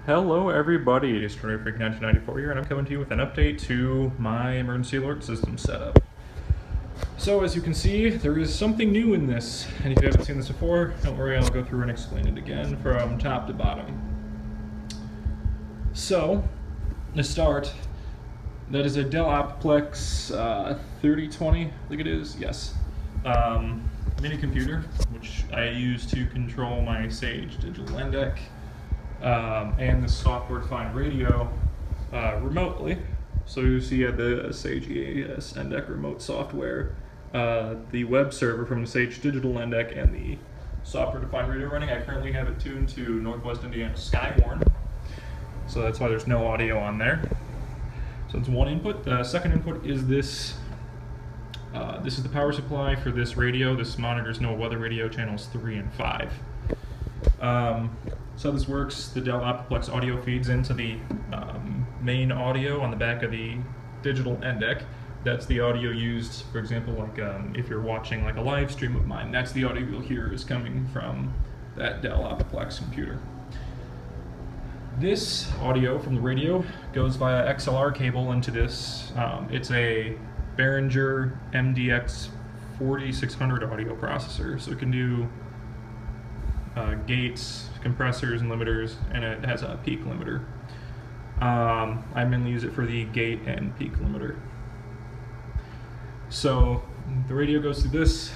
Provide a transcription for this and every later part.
Hello everybody, it is Troy Freak 1994 here, and I'm coming to you with an update to my emergency alert system setup. So as you can see, there is something new in this, and if you haven't seen this before, don't worry, I'll go through and explain it again from top to bottom. So, to start, that is a Dell Optiplex 3020, I think it is, yes. Mini computer, which I use to control my Sage digital end deck. And the software-defined radio remotely. So you see the Sage EAS end deck remote software, the web server from the Sage digital end deck, and the software-defined radio running. I currently have it tuned to Northwest Indiana Skywarn, so that's why there's no audio on there. So it's one input. The second input is this. This is the power supply for this radio. This monitors NOAA weather radio channels 3 and 5. So this works, the Dell Optiplex audio feeds into the main audio on the back of the digital end deck. That's the audio used, for example, like if you're watching like a live stream of mine, that's the audio you'll hear is coming from that Dell Optiplex computer. This audio from the radio goes via XLR cable into this. It's a Behringer MDX 4600 audio processor, so it can do gates, compressors, and limiters, and it has a peak limiter. I mainly use it for the gate and peak limiter. So the radio goes through this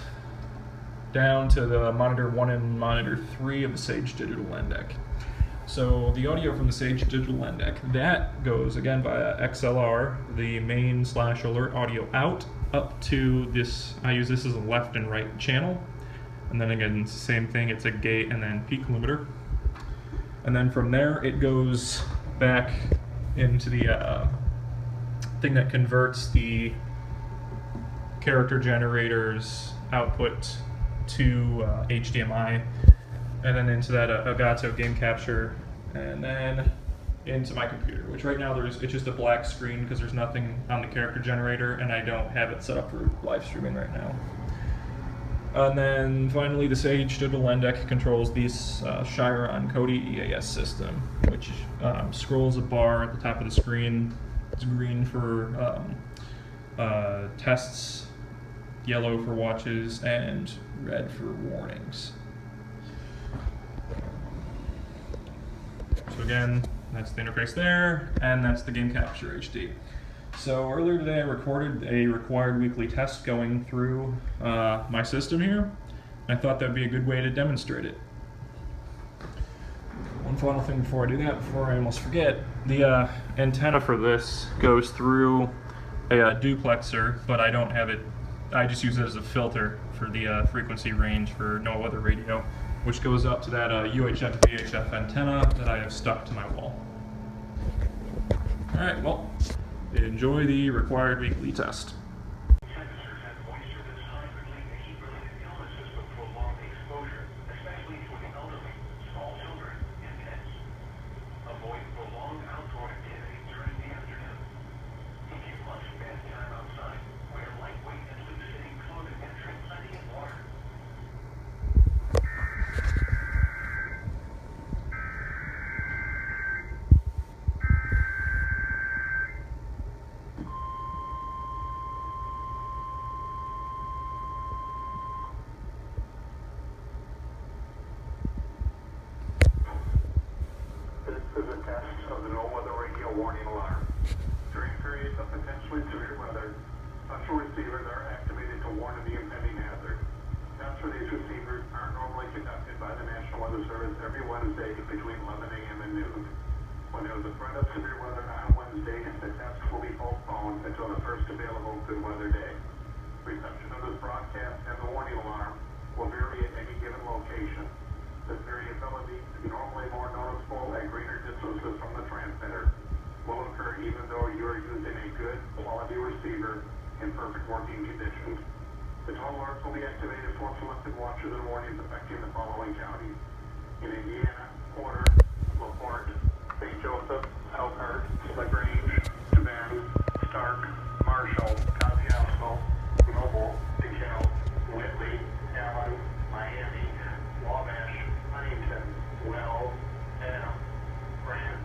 down to the monitor 1 and monitor 3 of the Sage digital end deck. So the audio from the Sage digital end deck, that goes again via XLR, the main/alert audio out, up to this. I use this as a left and right channel. And then again, it's the same thing, it's a gate and then peak limiter. And then from there, it goes back into the thing that converts the character generator's output to HDMI, and then into that Elgato game capture, and then into my computer, which right now it's just a black screen because there's nothing on the character generator, and I don't have it set up for live streaming right now. And then finally, the Sage digital end deck controls this Chiron Kodi EAS system, which scrolls a bar at the top of the screen. It's green for tests, yellow for watches, and red for warnings. So again, that's the interface there, and that's the game capture HD. So earlier today I recorded a required weekly test going through my system here. I thought that would be a good way to demonstrate it. One final thing before I do that, before I almost forget, the antenna for this goes through a duplexer, but I don't have it, I just use it as a filter for the frequency range for NOAA weather radio, which goes up to that UHF VHF antenna that I have stuck to my wall. Alright, well, enjoy the required weekly test. This is a test of the NOAA weather radio warning alarm. During periods of potentially severe weather, special receivers are activated to warn of the impending hazard. Tests for these receivers are normally conducted by the National Weather Service every Wednesday between 11 a.m. and noon. When there is a threat of severe weather on Wednesday, the test will be postponed until the first available good weather day. Reception of this broadcast and the warning alarm will vary at any given location. This variability is normally more noticeable at greater distances from the transmitter. Will occur even though you are using a good quality receiver in perfect working conditions. The total alerts will be activated for selected watches and warnings affecting the following counties: in Indiana, Porter, LaPorte, St. Joseph, Elkhart, LaGrange, Savannah, Stark, Marshall, Kosciuszko, Noble, DeKalb, Whitley, Allen, Miami, Wabash, Huntington, Wells, Adam, Grant,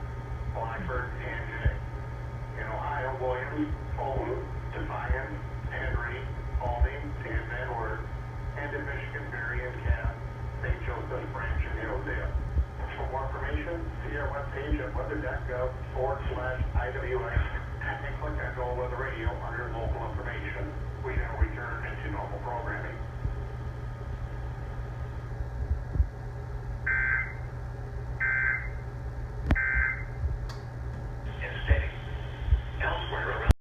weather.gov/IWS and click on NOAA Weather Radio under local information. We now return to normal programming.